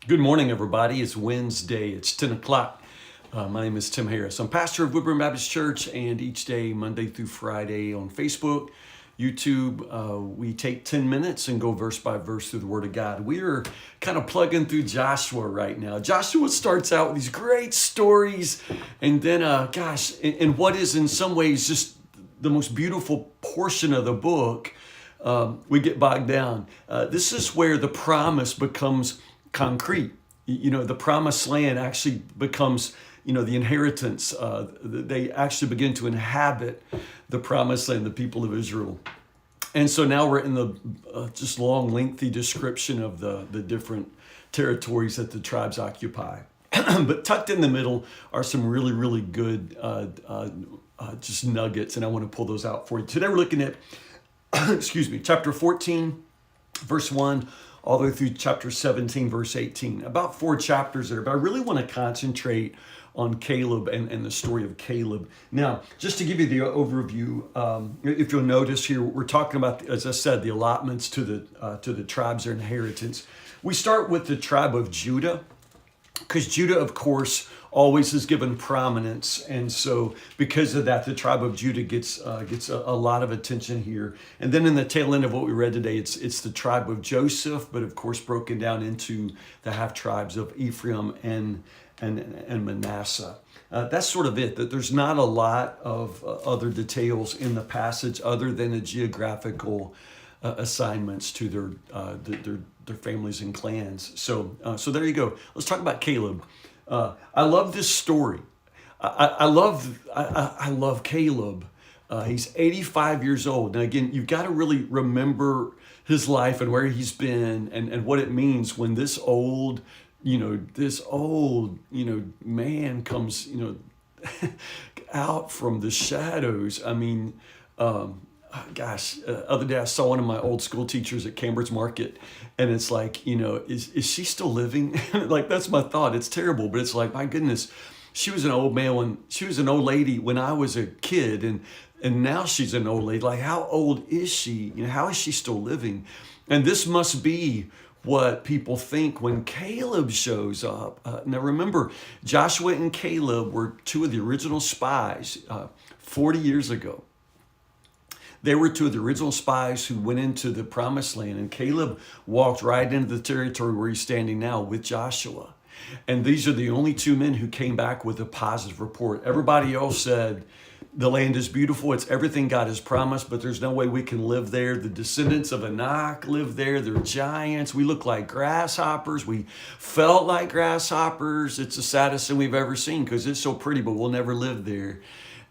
Good morning, everybody. It's Wednesday. It's 10 o'clock. My name is Tim Harris. I'm pastor of Woodburn Baptist Church, and each day, Monday through Friday, on Facebook, YouTube, we take 10 minutes and go verse by verse through the Word of God. We are kind of plugging through Joshua right now. Joshua starts out with these great stories, and then, in what is in some ways just the most beautiful portion of the book, we get bogged down. This is where the promise becomes concrete. The promised land actually becomes, the inheritance. They actually begin to inhabit the promised land, the people of Israel. And so now we're in the just long, lengthy description of the different territories that the tribes occupy. But tucked in the middle are some really, really good just nuggets, and I want to pull those out for you. Today we're looking at, chapter 14, verse 1, all the way through chapter 17, verse 18. About 4 chapters there, but I really want to concentrate on Caleb and the story of Caleb. Now, just to give you the overview, if you'll notice here, we're talking about, as I said, the allotments to the tribes, their inheritance. We start with the tribe of Judah, because Judah, of course, always is given prominence, and so because of that, the tribe of Judah gets a lot of attention here. And then in the tail end of what we read today, it's the tribe of Joseph, but of course broken down into the half tribes of Ephraim and Manasseh. That's sort of it. That there's not a lot of other details in the passage other than the geographical assignments to their families and clans. So there you go. Let's talk about Caleb. I love this story. I love Caleb. He's 85 years old. Now again, you've got to really remember his life and where he's been and what it means when this old man comes, out from the shadows. I mean, other day I saw one of my old school teachers at Cambridge Market, and it's like, is she still living? Like, that's my thought. It's terrible, but it's like, my goodness, she was an old lady when I was a kid, and now she's an old lady. Like, how old is she? How is she still living? And this must be what people think when Caleb shows up. Now remember, Joshua and Caleb were 2 of the original spies 40 years ago. They were 2 of the original spies who went into the promised land, and Caleb walked right into the territory where he's standing now with Joshua. And these are the only 2 men who came back with a positive report. Everybody else said, the land is beautiful. It's everything God has promised, but there's no way we can live there. The descendants of Anak live there. They're giants. We look like grasshoppers. We felt like grasshoppers. It's the saddest thing we've ever seen because it's so pretty, but we'll never live there.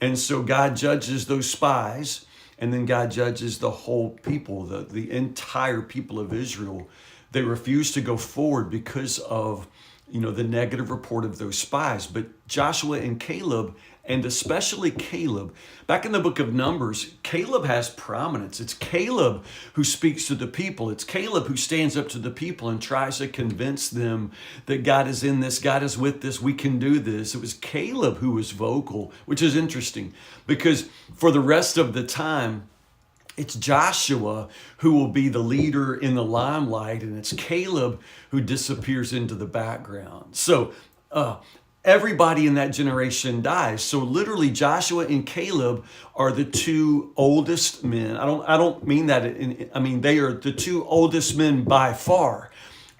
And so God judges those spies, and then God judges the whole people, the entire people of Israel. They refuse to go forward because of the negative report of those spies. But Joshua and Caleb, and especially Caleb, back in the book of Numbers, Caleb has prominence. It's Caleb who speaks to the people. It's Caleb who stands up to the people and tries to convince them that God is in this, God is with this, we can do this. It was Caleb who was vocal, which is interesting because for the rest of the time, it's Joshua who will be the leader in the limelight, and it's Caleb who disappears into the background. So everybody in that generation dies. So literally, Joshua and Caleb are the 2 oldest men. I don't mean that. They are the 2 oldest men by far.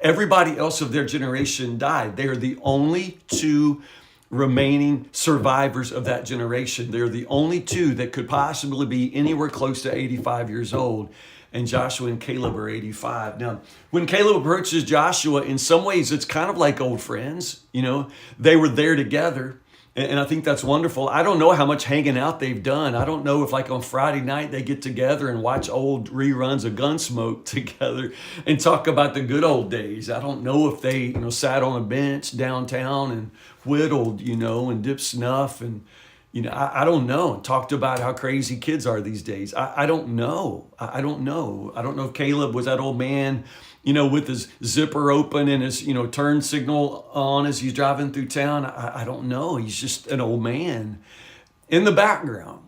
Everybody else of their generation died. They are the only 2 remaining survivors of that generation. They're the only 2 that could possibly be anywhere close to 85 years old. And Joshua and Caleb are 85. Now, when Caleb approaches Joshua, in some ways, it's kind of like old friends. They were there together. And I think that's wonderful. I don't know how much hanging out they've done. I don't know if like on Friday night they get together and watch old reruns of Gunsmoke together and talk about the good old days. I don't know if they, sat on a bench downtown and whittled, and dipped snuff and, I don't know, and talked about how crazy kids are these days. I don't know. I don't know. I don't know if Caleb was that old man, with his zipper open and his, turn signal on as he's driving through town. I don't know. He's just an old man in the background.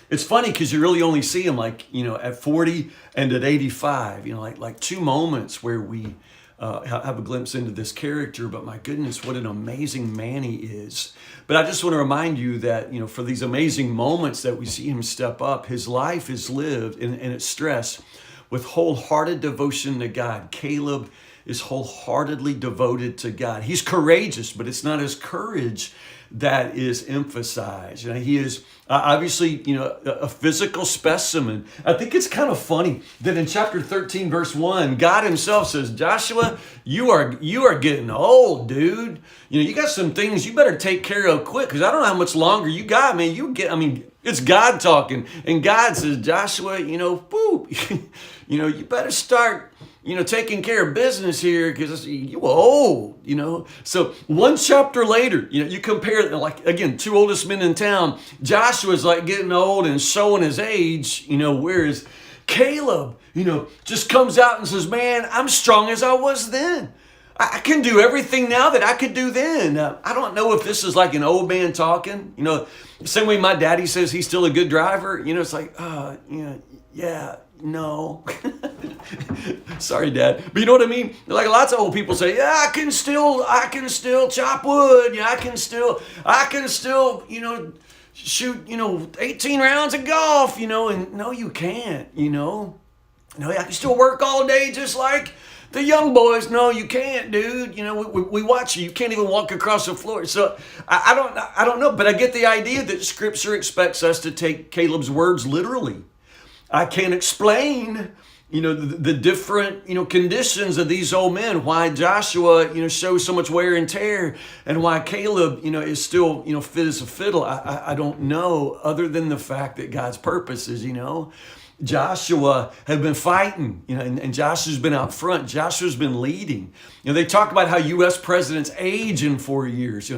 It's funny because you really only see him at 40 and at 85, like 2 moments where we have a glimpse into this character, but my goodness, what an amazing man he is. But I just want to remind you that, for these amazing moments that we see him step up, his life is lived and it's stressed with wholehearted devotion to God. Caleb is wholeheartedly devoted to God. He's courageous, but it's not his courage that is emphasized. He is obviously, a physical specimen. I think it's kind of funny that in chapter 13, verse 1, God himself says, Joshua, you are getting old, dude. You got some things you better take care of quick, because I don't know how much longer you got, man. It's God talking, and God says, Joshua, boop, you better start taking care of business here, because you old, So one chapter later, you compare, like, again, two oldest men in town. Joshua's like getting old and showing his age, whereas Caleb, just comes out and says, man, I'm strong as I was then. I can do everything now that I could do then. I don't know if this is like an old man talking, same way my daddy says he's still a good driver. It's like, yeah, no. Sorry, Dad. But you know what I mean? Like lots of old people say, yeah, I can still chop wood. Yeah, I can still, shoot, 18 rounds of golf, and no, you can't, No, I can still work all day just like the young boys. No, you can't, dude. We watch you. You can't even walk across the floor. So I don't know, but I get the idea that Scripture expects us to take Caleb's words literally. I can't explain, the different, conditions of these old men, why Joshua, shows so much wear and tear, and why Caleb, is still, fit as a fiddle. I don't know, other than the fact that God's purposes, Joshua had been fighting, and Joshua's been out front. Joshua's been leading. They talk about how U.S. presidents age in 4 years.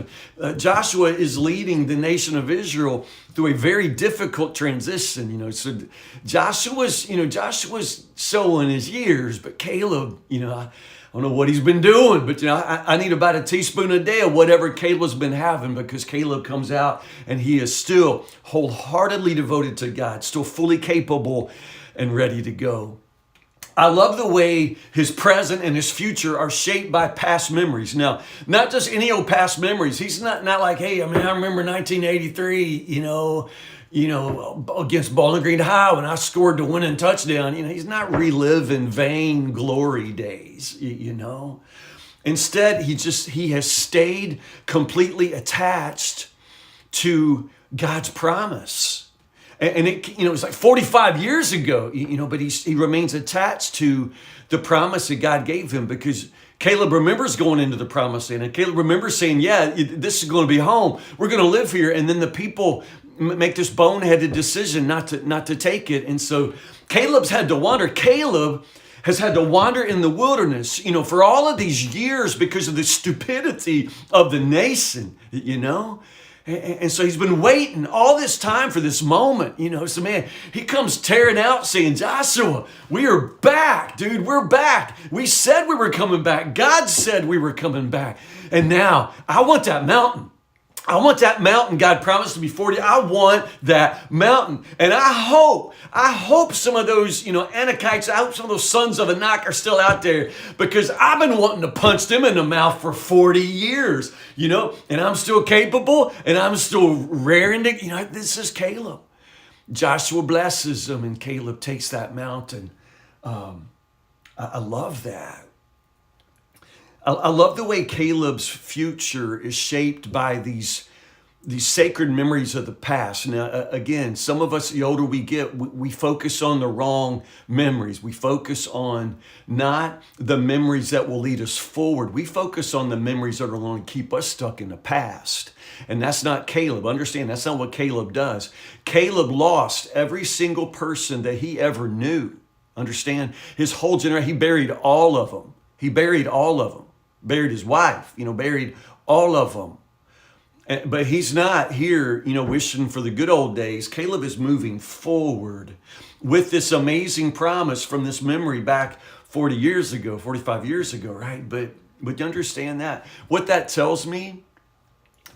Joshua is leading the nation of Israel through a very difficult transition. So Joshua's showing his years, but Caleb, I don't know what he's been doing, but I need about a teaspoon a day of whatever Caleb's been having, because Caleb comes out and he is still wholeheartedly devoted to God, still fully capable and ready to go. I love the way his present and his future are shaped by past memories. Now, not just any old past memories. He's not like, hey, I remember 1983, against Bowling Green High when I scored the winning touchdown. He's not reliving vain glory days, Instead, he has stayed completely attached to God's promise. And it was like 45 years ago, but he remains attached to the promise that God gave him, because Caleb remembers going into the promised land, and Caleb remembers saying, yeah, this is going to be home. We're going to live here. And then the people make this boneheaded decision not to take it. And so Caleb's had to wander. Caleb has had to wander in the wilderness, for all of these years because of the stupidity of the nation, And so he's been waiting all this time for this moment, So, man, he comes tearing out saying, Joshua, we are back, dude. We're back. We said we were coming back. God said we were coming back. And now I want that mountain. I want that mountain God promised to be 40. I want that mountain. And I hope some of those, Anakites, I hope some of those sons of Anak are still out there, because I've been wanting to punch them in the mouth for 40 years, and I'm still capable, and I'm still raring to, this is Caleb. Joshua blesses them, and Caleb takes that mountain. I love that. I love the way Caleb's future is shaped by these sacred memories of the past. Now, again, some of us, the older we get, we focus on the wrong memories. We focus on not the memories that will lead us forward. We focus on the memories that are going to keep us stuck in the past. And that's not Caleb. Understand, that's not what Caleb does. Caleb lost every single person that he ever knew. Understand? His whole generation, he buried all of them. Buried his wife, buried all of them. But he's not here, wishing for the good old days. Caleb is moving forward with this amazing promise from this memory back 40 years ago, 45 years ago, right? But you understand that? What that tells me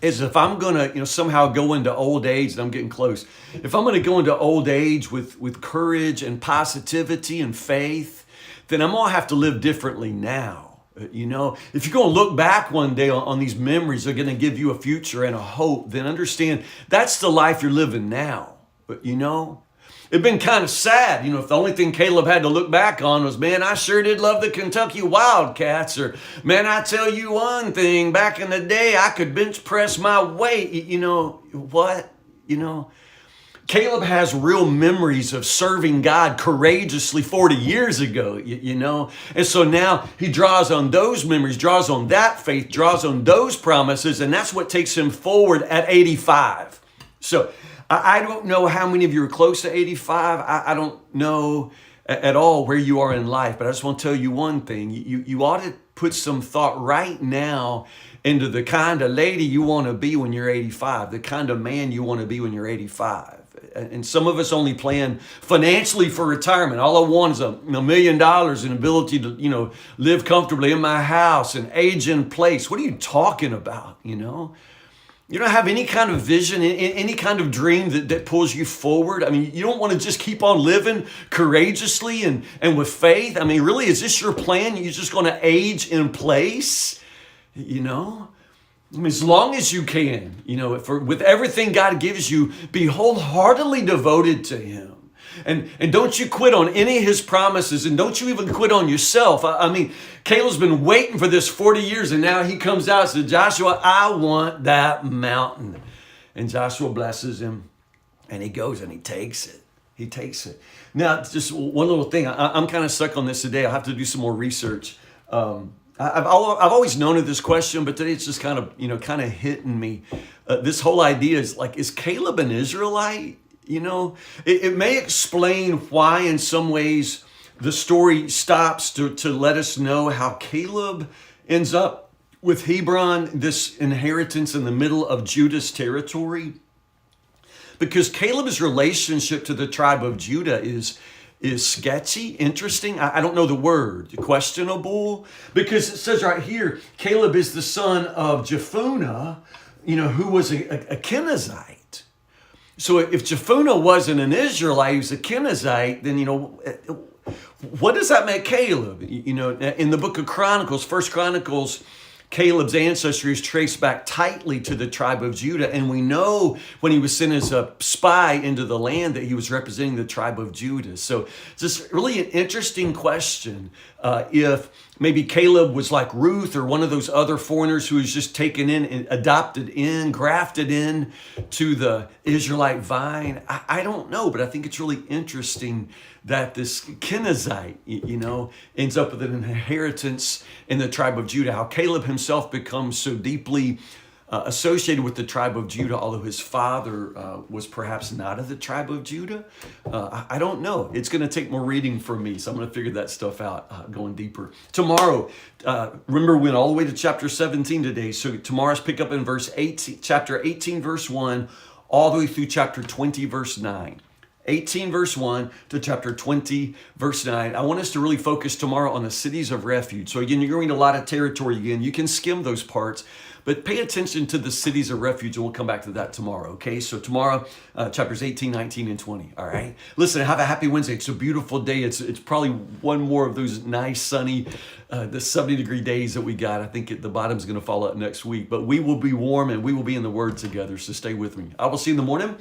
is if I'm going to, somehow go into old age, and I'm getting close, if I'm going to go into old age with courage and positivity and faith, then I'm going to have to live differently now. You know, if you're going to look back one day on these memories, they're going to give you a future and a hope, then understand that's the life you're living now. But, you know, it'd been kind of sad, you know, if the only thing Caleb had to look back on was, man, I sure did love the Kentucky Wildcats, or, man, I tell you one thing, back in the day, I could bench press my weight. You know, what? You know, Caleb has real memories of serving God courageously 40 years ago, you know? And so now he draws on those memories, draws on that faith, draws on those promises, and that's what takes him forward at 85. So I don't know how many of you are close to 85. I don't know at all where you are in life, but I just want to tell you one thing. You ought to put some thought right now into the kind of lady you want to be when you're 85, the kind of man you want to be when you're 85. And some of us only plan financially for retirement. All I want is $1 million and ability to, you know, live comfortably in my house and age in place. What are you talking about, you know? You don't have any kind of vision, any kind of dream that pulls you forward. I mean, you don't want to just keep on living courageously and with faith. I mean, really, is this your plan? You're just going to age in place, you know? I mean, as long as you can, you know, with everything God gives you, be wholeheartedly devoted to Him. And don't you quit on any of His promises, and don't you even quit on yourself. I mean, Caleb's been waiting for this 40 years, and now he comes out and says, Joshua, I want that mountain. And Joshua blesses him, and he goes and he takes it. He takes it. Now, just one little thing. I'm kind of stuck on this today. I'll have to do some more research. I've always known of this question, but today it's just kind of hitting me. This whole idea is like, is Caleb an Israelite? You know, it may explain why in some ways the story stops to let us know how Caleb ends up with Hebron, this inheritance in the middle of Judah's territory. Because Caleb's relationship to the tribe of Judah is sketchy, interesting. I don't know the word, questionable, because it says right here, Caleb is the son of Jephunneh, you know, who was a Kenizzite. So if Jephunneh wasn't an Israelite, he was a Kenizzite, then, you know, what does that make Caleb? You know, in the book of Chronicles, First Chronicles, Caleb's ancestry is traced back tightly to the tribe of Judah. And we know when he was sent as a spy into the land that he was representing the tribe of Judah. So just really an interesting question. If maybe Caleb was like Ruth or one of those other foreigners who was just taken in and adopted in, grafted in to the Israelite vine. I don't know, but I think it's really interesting that this Kenizzite, you know, ends up with an inheritance in the tribe of Judah. How Caleb himself becomes so deeply associated with the tribe of Judah, although his father was perhaps not of the tribe of Judah. I don't know. It's going to take more reading for me, so I'm going to figure that stuff out going deeper. Tomorrow, remember we went all the way to chapter 17 today, so tomorrow's pick up in verse 18, chapter 18, verse 1, all the way through chapter 20, verse 9. 18 verse 1 to chapter 20 verse 9. I want us to really focus tomorrow on the cities of refuge. So again, you're going to a lot of territory again. You can skim those parts, but pay attention to the cities of refuge, and we'll come back to that tomorrow, okay? So tomorrow, chapters 18, 19, and 20, all right? Listen, have a happy Wednesday. It's a beautiful day. It's probably one more of those nice, sunny, the 70-degree days that we got. I think the bottom's going to fall out next week, but we will be warm, and we will be in the Word together, so stay with me. I will see you in the morning.